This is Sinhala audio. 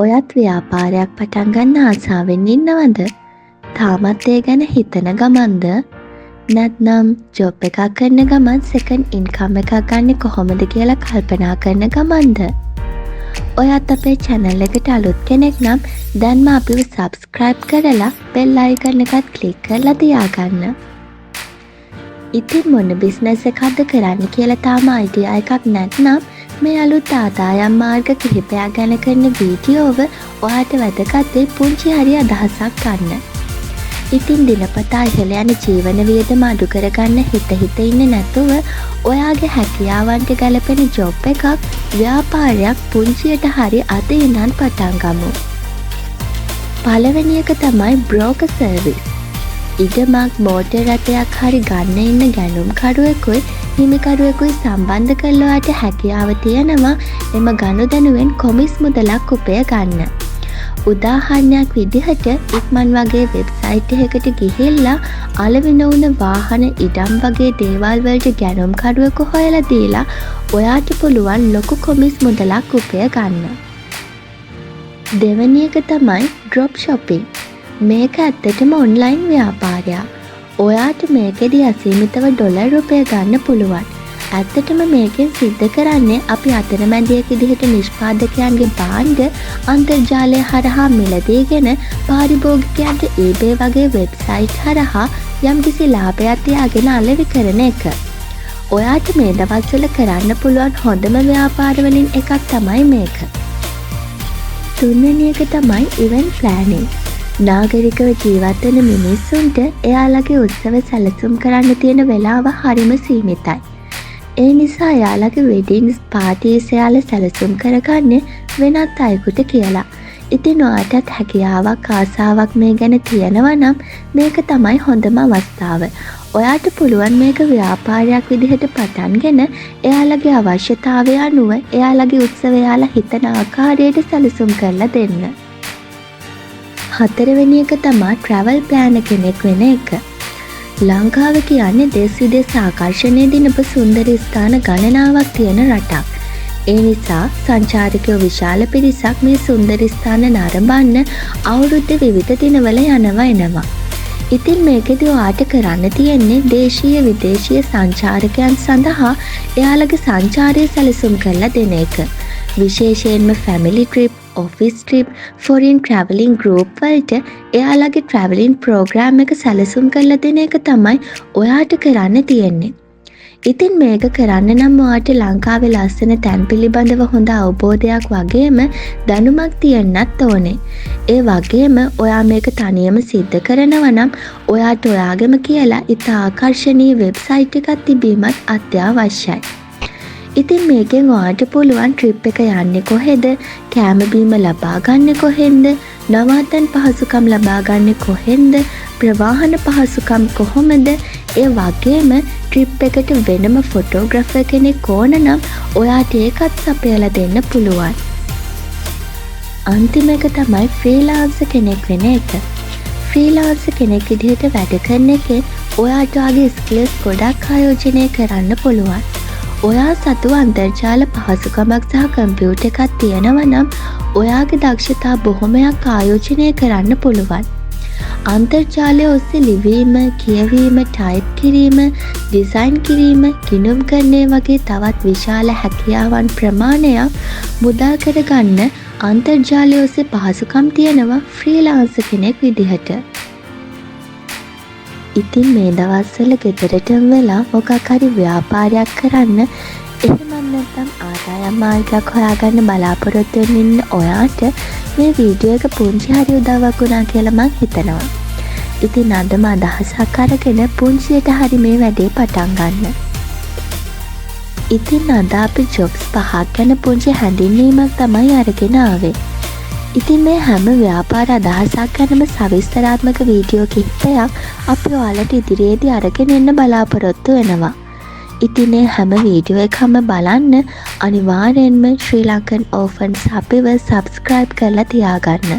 ඔයත් ව්‍යාපාරයක් පටන් ගන්න ආසාවෙන් ඉන්නවද? තාමත් ඒ ගැන හිතන ගමන්ද? නැත්නම් ජොබ් එකක් කරන ගමන් සෙකන්ඩ් ඉන්කම් එකක් ගන්න කොහොමද කියලා කල්පනා කරන ගමන්ද? ඔයත් අපේ channel එකට අලුත් කෙනෙක් නම් දැන්ම අපිව subscribe කරලා bell icon එකත් click කරලා තියාගන්න. ඉතින් මොන business එකක්ද කරන්න කියලා තාම idea එකක් නැත්නම් මේ අලුත් ආදායම් මාර්ග කිහිපයක් ගැන කරන වීඩියෝව ඔයාට වැදගත් වෙයි පුංචි හරි අදහසක් ගන්න. ඉතින් දිනපතා ඉහළ යන ජීවන වියදම අඩු කරගන්න හිත ඉන්නේ නැතුව ඔයාගේ හැකියාවන්ට ගැලපෙන ජොබ් එකක් ව්‍යාපාරයක් පුංචියට හරි අද ඉඳන් පටන් ගමු. පළවෙනි එක තමයි broker service. ඉඩමක් මෝටර් රථයක් හරි ගන්න ඉන්න ගැනුම්කරුවෙකුයි හිමිකරුවෙකුයි සම්බන්ධ කරලා ඔයාට හැකියාව තියෙනවා එම ගනුදෙනුවෙන් කොමිස් මුදලක් උපය ගන්න. උදාහරණයක් විදිහට ඉක්මන් වගේ වෙබ්සයිට් එකකට ගිහිල්ලා අලෙවි නොවුන වාහන ඉඩම් වගේ දේවල් වලට ගැනුම්කරුවෙකු හොයලා දීලා ඔයාට පුළුවන් ලොකු කොමිස් මුදලක් උපය ගන්න. දෙවෙනි එක තමයි drop shopping. මේක ඇත්තටම ඔන්ලයින් ව්‍යාපාරයක්. ඔයාට මේකෙදී අසීමිතව ඩොලර් රුපියල් ගන්න පුළුවන්. ඇත්තටම මේකෙන් සිද්ධ කරන්නේ අපි අතරමැදියෙක් විදිහට නිෂ්පාදකයන්ගේ භාණ්ඩ අන්තර්ජාලය හරහා මිලදීගෙන පාරිභෝගිකයන්ට eBay වගේ වෙබ්සයිට් හරහා යම්කිසි ලාභයක් තියාගෙන අලෙවි කරන එක. ඔයාට මේ දවස්වල කරන්න පුළුවන් හොඳම ව්‍යාපාර වලින් එකක් තමයි මේක. තුන්වෙනි එක තමයි event planning. නාගරිකව ජීවත් වෙන මිනිස්සුන්ට එයාලගේ උත්සව සැලසුම් කරන්න තියෙන වෙලාව හරිම සීමිතයි. ඒ නිසා එයාලගේ වෙඩින්ස් පාටිස් එයාලා සැලසුම් කරගන්නේ වෙනත් අයෙකුට කියලා. ඉතින් ඔයාටත් හැකියාවක් ආසාවක් මේ ගැන තියෙනවා නම් මේක තමයි හොඳම අවස්ථාව. ඔයාට පුළුවන් මේක ව්‍යාපාරයක් විදිහට පටන්ගෙන එයාලගේ අවශ්‍යතාවය අනුව එයාලගේ උත්සව එයාලා හිතන ආකාරයට සැලසුම් කරලා දෙන්න. හතරවෙනි එක තමයි travel planner කෙනෙක් වෙන එක. ලංකාව කියන්නේ දේශ විදේශ ආකර්ෂණය දිනපු සුන්දර ස්ථාන ගණනාවක් තියෙන රටක්. ඒ නිසා සංචාරකයෝ විශාල පිරිසක් මේ සුන්දර ස්ථාන නරඹන්න අවුරුද්ද විවිධ දිනවල යනවා එනවා. ඉතින් මේකෙදී ඔයාට කරන්න තියෙන්නේ දේශීය විදේශීය සංචාරකයන් සඳහා එයාලගේ සංචාරය සැලසුම් කරලා දෙන එක. විශේෂයෙන්ම family trip, office trip, foreign traveling group වලට එයාලගේ traveling program එක සැලසුම් කරලා දෙන එක තමයි ඔයාට කරන්න තියෙන්නේ. ඉතින් මේක කරන්න නම් ඔයාට ලංකාවේ ලස්සන තැන් පිළිබඳව හොඳ අවබෝධයක් වගේම දැනුමක් තියෙන්නත් ඕනේ. ඒ වගේම ඔයා මේක තනියම සිද්ධ කරනවා නම් ඔයාට ඔයාගෙම කියලා ඉතා ආකර්ශනීය වෙබ්සයිට් එකක් තිබීමත් අත්‍යවශ්‍යයි. ඉතින් මේකෙන් ඔයාට පුළුවන් ට්‍රිප් එක යන්නේ කොහෙද, කෑම බීම ලබා ගන්න කොහෙන්ද, නවාතැන් පහසුකම් ලබා ගන්න කොහෙන්ද, ප්‍රවාහන පහසුකම් කොහොමද, ඒ වගේම ට්‍රිප් එකට වෙනම ෆොටෝග්‍රැෆර් කෙනෙක් ඕන නම් ඔයාට ඒකත් සපයලා දෙන්න පුළුවන්. අන්තිම එක තමයි ෆ්‍රීලාන්සර් කෙනෙක් වෙන එක. ෆ්‍රීලාන්සර් කෙනෙක් විදිහට වැඩ කරන එකෙන් ඔයාට ඔයාගේ ස්කිල්ස් ගොඩක් ආයෝජනය කරන්න පුළුවන්. ඔයා සතු අන්තර්ජාල පහසුකමක් සහ කම්පියුටර් එකක් තියෙනවා නම් ඔයාගේ දක්ෂතා බොහොමයක් ආයෝජනය කරන්න පුළුවන්. අන්තර්ජාලය ඔස්සේ ලිවීම, කියවීම, ටයිප් කිරීම, ඩිසයින් කිරීම, ගිණුම් කරන්නේ වගේ තවත් විශාල හැකියාවන් ප්‍රමාණයක් මුදල් කරගන්න අන්තර්ජාලය ඔස්සේ පහසුකම් තියෙනවා ෆ්‍රීලාන්සර් කෙනෙක් විදිහට. ඉතින් මේ දවස්වල ගෙදරටම වෙලා මොකක් හරි ව්‍යාපාරයක් කරන්න එහෙම නැත්නම් ආදායම් මාර්ගයක් හොයාගන්න බලාපොරොත්තු වෙමින් ඉන්න ඔයාට මේ වීඩියෝ එක පුංචි හරි උදව්වක් වුණා කියලා මම හිතනවා. ඉතින් අදම අදහසක් අරගෙන පුංචියට හරි මේ වැඩේ පටන් ගන්න. ඉතින් අද අපි ජොබ්ස් 5ක් ගැන පුංචි හැඳින්වීමක් තමයි අරගෙන ආවේ. ඉතින් මේ හැම ව්‍යාපාර අදහසක් ගැනම සවිස්තරාත්මක වීඩියෝ කිහිපයක් අපි ඔයාලට ඉදිරියේදී අරගෙන එන්න බලාපොරොත්තු වෙනවා. ඉතින් මේ හැම වීඩියෝ එකම බලන්න අනිවාර්යෙන්ම ශ්‍රී ලංකන් ඕෆන්ස් අපිව subscribe කරලා තියාගන්න.